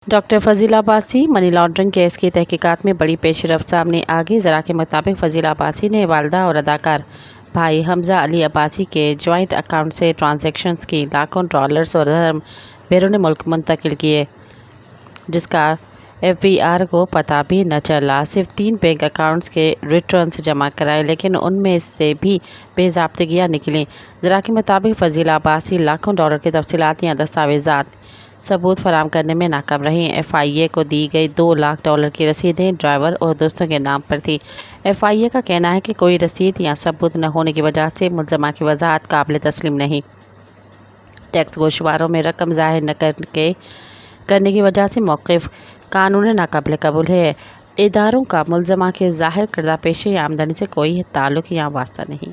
Doctor Fuzail Abbasi money laundering case کی تحقیقات میں بڑی پیش رفت سامنے آ گئی۔ ذرا کے مطابق فضیل عباسی نے والدہ اور اداکار بھائی حمزہ علی عباسی کے جوائنٹ اکاؤنٹ سے ٹرانزیکشنز کی لاکھوں ڈالرز اور درہم بیرون ملک منتقل کیے، جس کا ایف بی آر کو پتہ بھی نہ چلا۔ صرف 3 بینک اکاؤنٹس کے ریٹرنز جمع کرائے، لیکن ان میں سے بھی بے ضابطگیاں نکلیں۔ ذرا کے مطابق فضیل عباسی لاکھوں ڈالر کے تفصیلات یا دستاویزات ثبوت فراہم کرنے میں ناکام رہی۔ ایف آئی اے کو دی گئی 2 لاکھ ڈالر کی رسیدیں ڈرائیور اور دوستوں کے نام پر تھیں۔ ایف آئی اے کا کہنا ہے کہ کوئی رسید یا ثبوت نہ ہونے کی وجہ سے ملزمہ کی وضاحت قابل تسلیم نہیں۔ ٹیکس گوشواروں میں رقم ظاہر نہ کرنے کی وجہ سے موقف قانوناً ناقابل قبول ہے۔ اداروں کا ملزمہ کے ظاہر کردہ پیشے یا آمدنی سے کوئی تعلق یا واسطہ نہیں۔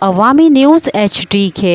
عوامی نیوز HD کے